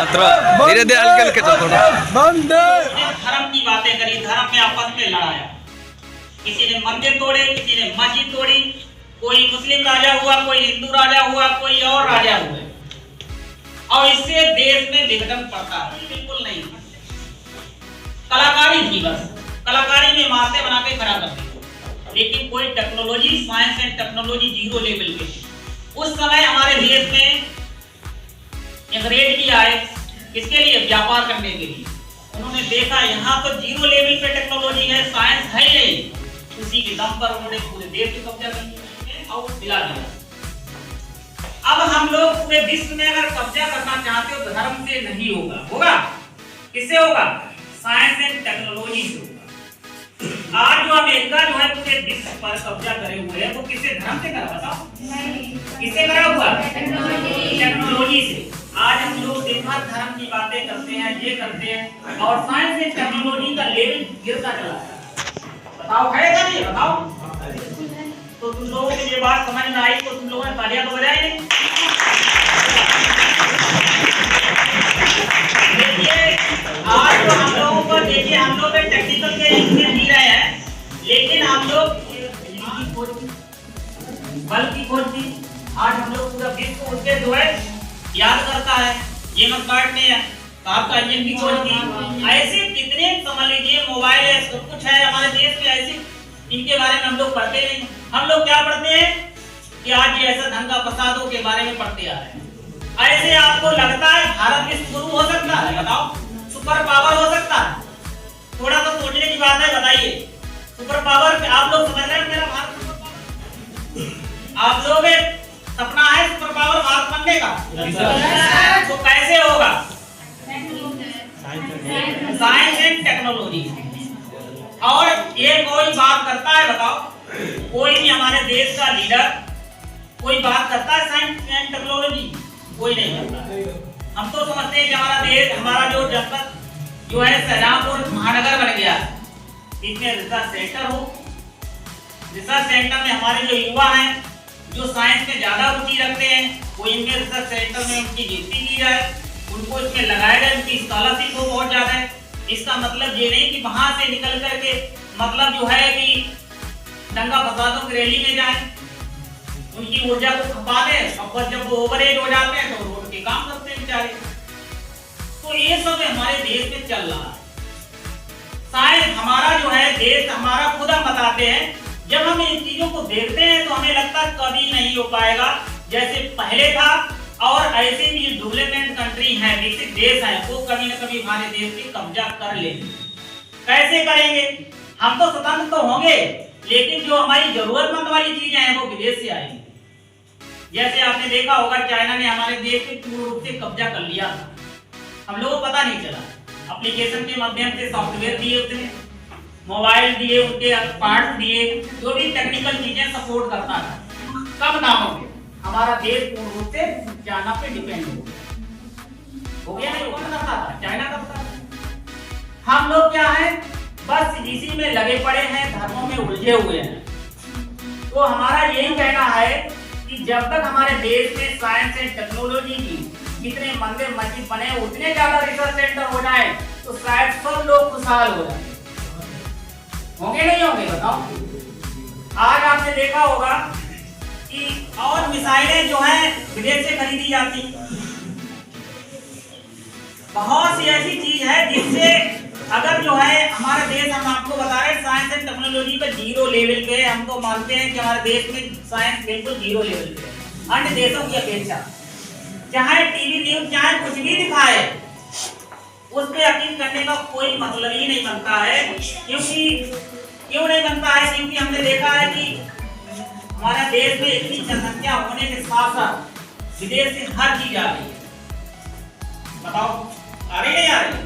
धीरे धीरे हल्के हल्के चलो। धर्म की बातें करी, धर्म में आपस में लड़ाया, किसी ने मंदिर तोड़े, किसी ने मस्जिद तोड़ी, कोई मुस्लिम राजा हुआ, कोई हिंदू राजा हुआ, कोई और राजा हुआ, और इससे देश में विघटन पड़ता है। बिल्कुल नहीं, कलाकारी थी, बस कलाकारी में मासे बना के खड़ा कर दी, लेकिन कोई technology, science and technology zero level पे। उस समय हमारे देश में एक रेड किया है, किसके लिए? व्यापार करने के लिए। उन्होंने देखा यहाँ तो जीरो लेवल पे टेक्नोलॉजी है, साइंस है नहीं, उसी के दम पर उन्होंने पूरे देश पे कब्जा कर लिया और दिला दिया। अब हम लोग पूरे विश्व में अगर कब्जा करना चाहते हो, धर्म से नहीं होगा, होगा किससे होगा? साइंस एंड टेक्नोलॉजी से होगा। आज जो अमेरिका जो है पूरे विश्व पर कब्जा करे हुए है, वो किससे? धर्म से करा? बताओ किससे करा हुआ? टेक्नोलॉजी से। आज हम लोग दिन भर धर्म की बातें करते हैं, ये करते हैं, और साइंस एंड टेक्नोलॉजी का लेवल गिरता चला है। बताओ है या नहीं? बताओ। तो तुम लोगों को ये बात समझ में आई तो तुम लोगों ने तालियां तो बजाई नहीं? देखिए आज तो हम लोगों को, देखिए हम लोग टेक्निकल के इंजीनियर जी रहे हैं, लेकिन हम लोग बल की खोज थी। आज हम लोग पूरा विश्व उसके जो है याद करता है। जेम्स बॉन्ड ने आपका इंजन की खोज की। ऐसे कितने समझ लीजिए मोबाइल है, सब कुछ है हमारे देश में, ऐसे इनके बारे में हम लोग पढ़ते नहीं। हम लोग क्या पढ़ते हैं कि आज ये ऐसा दंगा फसादों के बारे में पढ़ते आ रहे हैं। ऐसे आपको लगता है भारत विश्व गुरु हो सकता है? बताओ, सुपर पावर हो सकता है? थोड़ा सा सोचने की बात है, बताइए। सुपर पावर आप लोग समझ रहे हैं मेरा भारत? आप लोग सपना है सुपर पावर भारत बनने का? तो कैसे होगा? Science and technology. और ये कोई बात करता है? बताओ, कोई भी हमारे देश का लीडर कोई बात करता है साइंस एंड टेक्नोलॉजी? कोई नहीं करता। हम तो समझते हैं कि हमारा देश, हमारा जो जनपद जो है शाहजहांपुर महानगर बन गया, इसमें रिसर्च सेंटर हो। रिसर्च सेंटर में हमारे जो युवा हैं, जो साइंस में ज्यादा रुचि रखते हैं, वो इनके रिसर्च सेंटर में उनकी नियुक्ति की जाए, उनको इसमें लगाया जाए, उनकी स्कॉलरशिप हो बहुत ज्यादा है। इसका मतलब ये नहीं कि वहां से निकल करके मतलब जो है कि दंगा फसादों की रैली में जाए, उनकी ऊर्जा को खपा दे, और जब वो ओवरएज हो जाते हैं तो रोड के काम करते हैं बेचारे। तो ये सब हमारे देश में चल रहा है। शायद हमारा जो है देश, हमारा खुद हम बताते हैं, जब हम इन चीजों को देखते हैं तो हमें लगता है कभी नहीं हो पाएगा जैसे पहले था। और ऐसे भी डेवलपमेंट कंट्री हैं, विकसित देश हैं, वो कभी न कभी हमारे देश पे कब्जा कर लेंगे। कैसे करेंगे? हम तो स्वतंत्र तो होंगे, लेकिन जो हमारी जरूरतमंद वाली चीजें हैं वो विदेश से आएंगी। जैसे आपने देखा होगा चाइना ने हमारे देश पे पूर्ण रूप से कब्जा कर लिया था, हम लोगों को पता नहीं चला। एप्लीकेशन के माध्यम से सॉफ्टवेयर दिए, उसने मोबाइल दिए, उनके पार्ट्स दिए, जो भी टेक्निकल चीजें सपोर्ट करता था, कम दामों में हमारा देश पूर्ण रूप से चाइना पे डिपेंड हो गया। नहीं कौन करता था? चाइना करता था। हम लोग क्या है, बस इसी में लगे पड़े हैं, धर्मों में उलझे हुए हैं। तो हमारा यही कहना है कि जब तक हमारे देश में साइंस एंड टेक्नोलॉजी की जितने मंदिर मस्जिद बने, उतने ज्यादा रिसर्च सेंटर हो जाए तो शायद सब लोग खुशहाल हो जाए। होंगे नहीं होंगे? बताओ। आज आपने देखा होगा कि और मिसाइलें जो हैं विदेश से खरीदी जाती, बहुत सी ऐसी चीज है जिससे अगर जो है हमारा देश, हम आपको बता रहे हैं साइंस एंड टेक्नोलॉजी पे जीरो लेवल पे, हम तो मानते हैं कि हमारे देश में साइंस बिल्कुल जीरो लेवल पे है अन्य देशों की अपेक्षा। चाहे टीवी न्यूज चाहे कुछ भी दिखाए, उस पे यकीन करने का कोई मतलब ही नहीं बनता है। क्यों नहीं बनता है? क्योंकि हमने देखा है कि हमारे देश में इतनी जनसंख्या होने के साथ साथ विदेश से हर चीज आ रही है। बताओ, आ रही नहीं आ रही?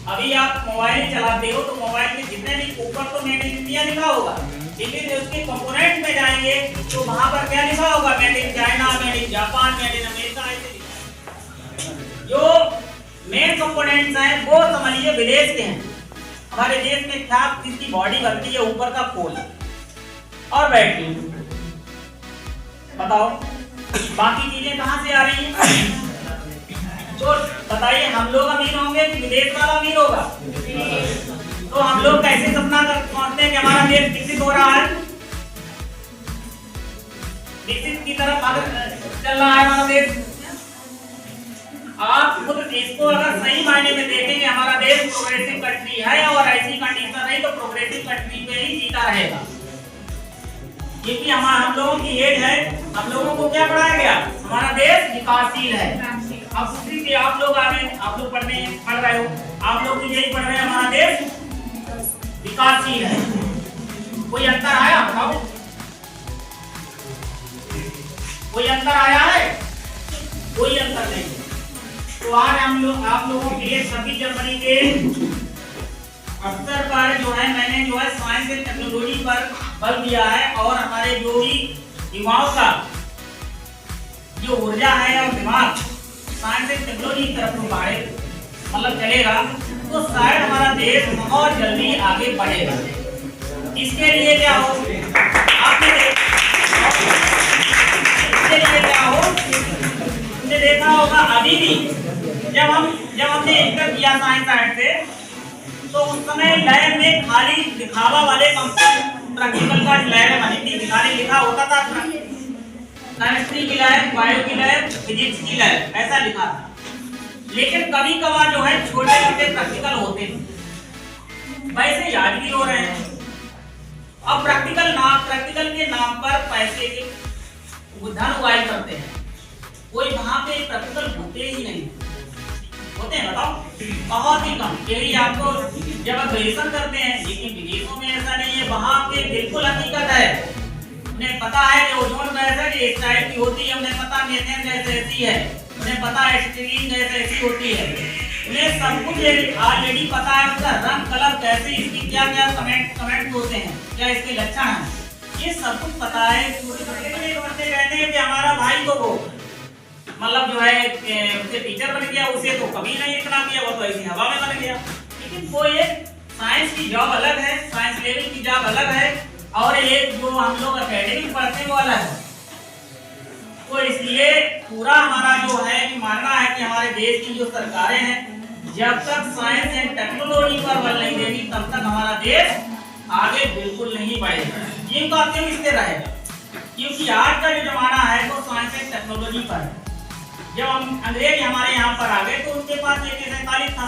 अभी आप मोबाइल चलाते हो तो मोबाइल में जितने भी ऊपर तो मेड इन इंडिया लिखा होगा, लेकिन उसके कंपोनेंट में जाएंगे तो वहां पर क्या लिखा होगा? Made in China, made in Japan, made in America, ऐसे लिखा। जो मेन कंपोनेंट्स हैं वो समझ लीजिए विदेश के हैं। हमारे देश में क्या किसकी बॉडी बनती है? ऊपर का खोल और बैटरी। बताओ बाकी चीजें कहां से आ रही हैं? तो बताइए, हम विदेश वाला अमीर होगा। तो हम लोग कैसे सपना सोचते हैं कि हमारा देश विकसित हो रहा है, विकसित की तरफ चल रहा है हमारा देश। आप खुद इसको अगर सही मायने में देखेंगे हमारा देश प्रोग्रेसिव कंट्री है और ऐसी कंडीशन रही तो प्रोग्रेसिव कंट्री पे ही जीता रहेगा। क्योंकि हम लोगों की एज है, हम लोगों को क्या पढ़ाया गया, हमारा देश विकासशील है। अब उसी के आप लोग पढ़ रहे हो, आप लोग भी यही पढ़ रहे हैं, हमारा देश विकासशील है। कोई अंतर आया बताओ, कोई अंतर आया है? कोई अंतर नहीं। तो आज आप लोगों के लिए 26 जनवरी के अवसर पर जो है मैंने जो है साइंस एंड टेक्नोलॉजी पर बल दिया है और हमारे जो भी युवाओं का जो ऊर्जा है और दिमाग साइंस एंड टेक्नोलॉजी की तरफ बढ़े मतलब चलेगा तो शायद हमारा देश बहुत जल्दी आगे बढ़ेगा। इसके लिए क्या हो, आपने देखा होगा अभी भी जब हमने इंटर किया साइंस साइड से तो उस समय लैब में खाली दिखावा वाले प्रैक्टिकल का लैब बनी थी, खाली लिखा होता था केमिस्ट्री की लैब, बायो की लैब, फिजिक्स की लैब, ऐसा लिखा था। लेकिन कभी कभार जो है छोटे छोटे प्रैक्टिकल होते थे, वैसे याद भी हो रहे हैं। अब प्रैक्टिकल के नाम पर पैसे के धन उगाई करते हैं, कोई वहां पे प्रैक्टिकल होते ही नहीं, होते हैं बताओ बहुत ही कम। यही आपको जब आप ग्रेजुएशन करते हैं, लेकिन विदेशों में ऐसा नहीं है, वहां पे बिल्कुल हकीकत है, उन्हें पता है कि ओजोन गैस इस टाइप की होती है, उन्हें पता मीथेन गैस ऐसी है, उन्हें पता है स्टीरीन गैस ऐसी होती है, उन्हें सब कुछ ऑलरेडी पता है, उसका रंग कलर कैसे, इसकी क्या क्या कमेंट होते हैं, क्या इसके लक्षण हैं, ये सब कुछ पता है। कहते हैं कि हमारा भाई को वो मतलब जो है उसे टीचर बन गया, उसे तो कभी नहीं इतना किया, वो तो ऐसी हवा में बन गया। लेकिन वो ये साइंस की जॉब अलग है, साइंस लेवल की जॉब अलग है और एक जो हम लोग एकेडमिक पढ़ते हैं वो अलग है। तो इसलिए पूरा हमारा जो है कि मानना है कि हमारे देश की जो सरकारें हैं जब तक साइंस एंड टेक्नोलॉजी पर बल नहीं देगी तब तक हमारा देश आगे बिल्कुल नहीं बढ़ेगा, ये बात क्यों स्थिर रहेगा। क्योंकि आज का जो जमाना है वो साइंस एंड टेक्नोलॉजी पर है। जब हम अंग्रेज हमारे यहाँ पर आ गए तो उनके पास AK-47 था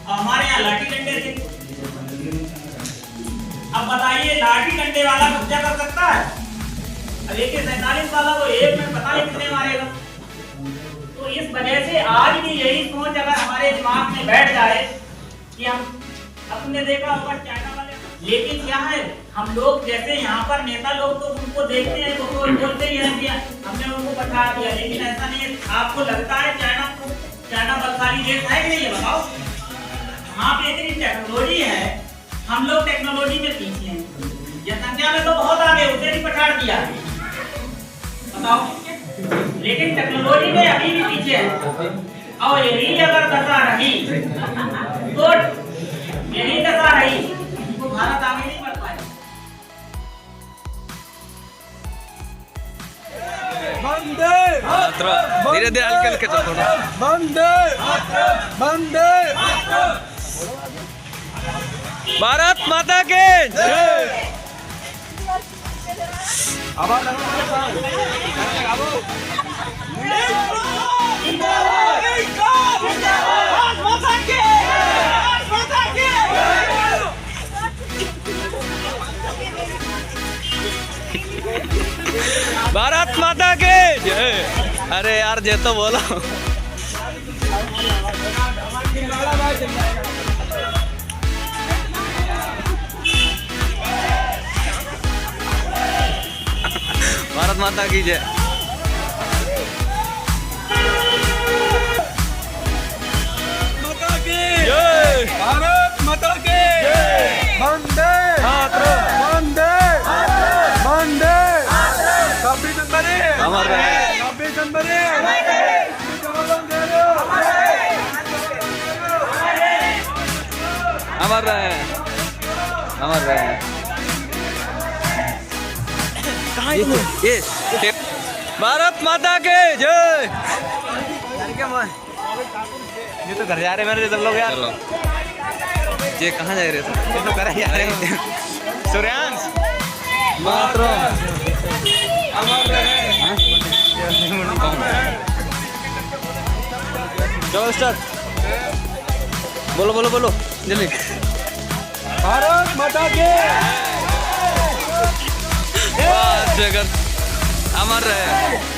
और हमारे यहाँ लाठी डंडे थे। अब बताइए लाठी डंडे वाला कब्जा कर सकता है, अब AK-47 वाला को एक में पता नहीं कितने मारेगा। तो इस वजह से आज भी यही सोच अगर हमारे दिमाग में बैठ जाए कि हम अपने देखा होगा चाइना वाले, लेकिन क्या है हम लोग जैसे यहाँ पर नेता लोग तो उनको देखते हैं तो बोलते ही हैं कि हमने उनको बैठा दिया, लेकिन ऐसा नहीं है। आपको लगता है चाइना बलशाली देश है कि नहीं है बताओ? वहाँ पे इतनी टेक्नोलॉजी है, हम लोग टेक्नोलॉजी में पीछे हैं, जनसंख्या में तो बहुत आगे, उसे भी पछाड़ दिया बताओ, लेकिन टेक्नोलॉजी में अभी भी पीछे है। और यही अगर दशा रही तो यही दशा रही तो भारत आगे नहीं बढ़ पाएगा। धीरे धीरे हल्के हल्के चलो थोड़ा। भारत माता के जय। भारत माता के जय। अरे यार जे तो बोलो। भारत माता की जय। माता की जय। भारत माता की जय। वंदे मातरम। वंदे वंदे। 26 जनवरी अमर रहे। 26 जनवरी अमर रहे। अमर रहे। ये भारत माता के जय। क्या मैं ये तो घर जा रहे मेरे सब लोग यार। चलो ये कहाँ जा रहे थे? ये तो घर जा रहे हैं। सूर्यांश चलो स्टार्ट। बोलो बोलो बोलो जल्दी। भारत माता के जगत अमर रहे।